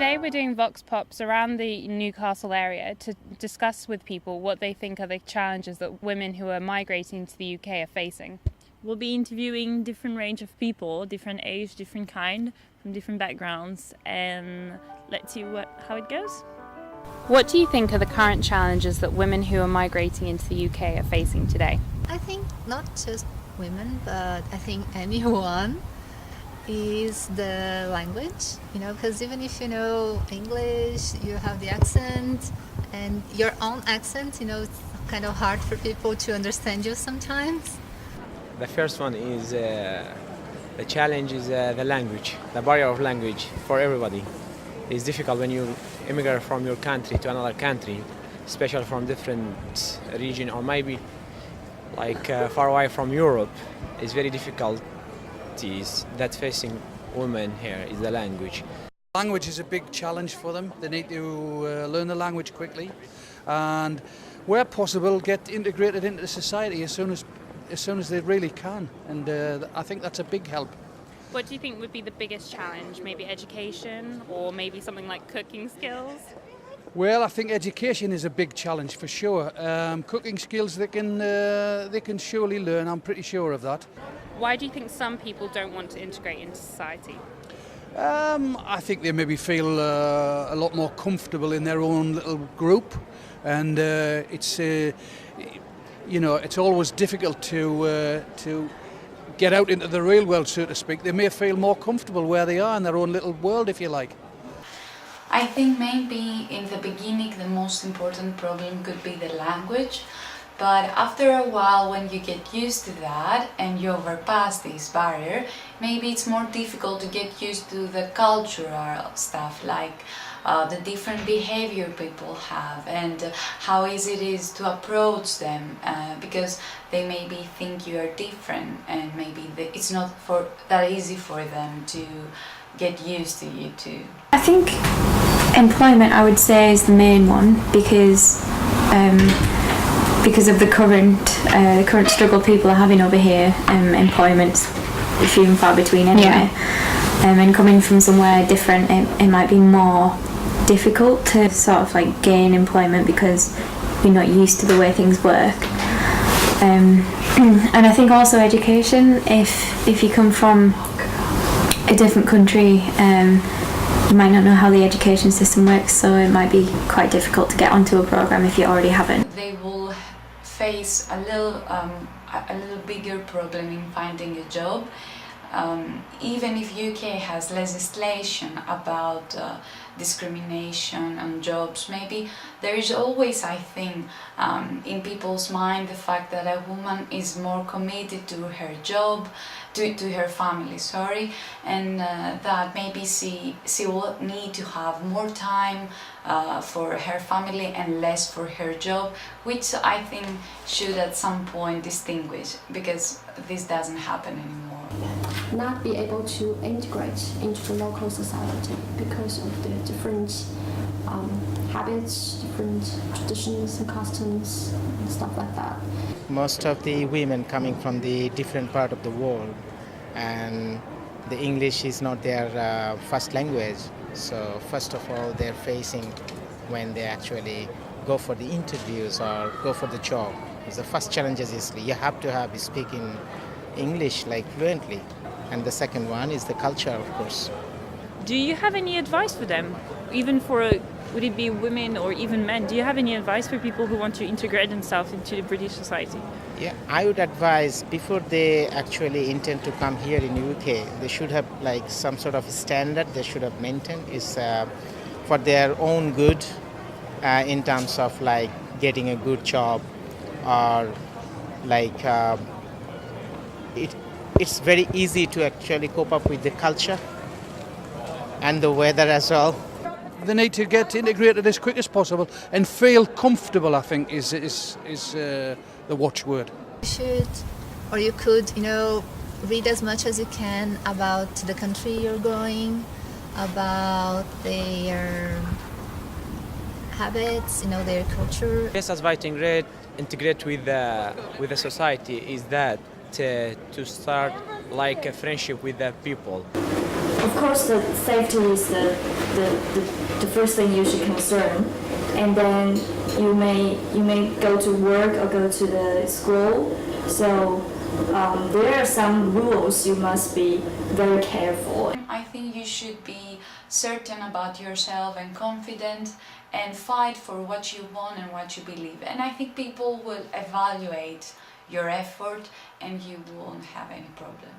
Today we're doing Vox Pops around the Newcastle area to discuss with people what they think are the challenges that women who are migrating to the UK are facing. We'll be interviewing different range of people, different age, different kind, from different backgrounds, and let's see how it goes. What do you think are the current challenges that women who are migrating into the UK are facing today? I think not just women, but I think anyone is the language, because even if you know English, you have the accent and your own accent, it's kind of hard for people to understand you sometimes. The first one is the challenge is the language, the barrier of language for everybody. It's difficult when you immigrate from your country to another country, especially from different region or maybe like far away from Europe. It's very difficult that facing women here is the language. Language is a big challenge for them. They need to learn the language quickly and, where possible, get integrated into society as soon as they really can. And I think that's a big help. What do you think would be the biggest challenge? Maybe education or maybe something like cooking skills? Well, I think education is a big challenge for sure. Cooking skills they can surely learn. I'm pretty sure of that. Why do you think some people don't want to integrate into society? I think they maybe feel a lot more comfortable in their own little group, and it's always difficult to get out into the real world, so to speak. They may feel more comfortable where they are in their own little world, if you like. I think maybe in the beginning the most important problem could be the language, but after a while, when you get used to that and you overpass this barrier, maybe it's more difficult to get used to the cultural stuff, like the different behavior people have and how easy it is to approach them, because they maybe think you are different and maybe it's not that easy for them to get used to you too. I think employment, I would say, is the main one because of the current struggle people are having over here. Employment's few and far between anyway. Yeah. And coming from somewhere different, it might be more difficult to sort of like gain employment because we're not used to the way things work. And I think also education, if you come from a different country, you might not know how the education system works, so it might be quite difficult to get onto a program if you already haven't. They will face a little bigger problem in finding a job. Even if UK has legislation about discrimination on jobs, maybe there is always, I think, in people's mind the fact that a woman is more committed to her job, to her family, and that maybe she will need to have more time for her family and less for her job, which I think should at some point distinguish, because this doesn't happen anymore. Not be able to integrate into the local society because of the different habits, different traditions and customs and stuff like that. Most of the women coming from the different part of the world, and the English is not their first language. So first of all, they're facing when they actually go for the interviews or go for the job. The first challenge is you have to be speaking English like fluently, and the second one is the culture, of course. Do you have any advice for them, even would it be women or even men? Do you have any advice for people who want to integrate themselves into the British society? Yeah, I would advise before they actually intend to come here in UK, they should have like some sort of standard they should have maintained is for their own good, in terms of like getting a good job, or like it's very easy to actually cope up with the culture and the weather as well. They need to get integrated as quick as possible and feel comfortable, I think, is the watchword. You could, read as much as you can about the country you're going, about their habits, their culture. Best advice to integrate with the society is that to start like a friendship with the people. of course, the safety is the first thing you should concern, and then you may go to work or go to the school. So there are some rules you must be very careful. I think you should be certain about yourself and confident and fight for what you want and what you believe. And I think people will evaluate your effort and you won't have any problem.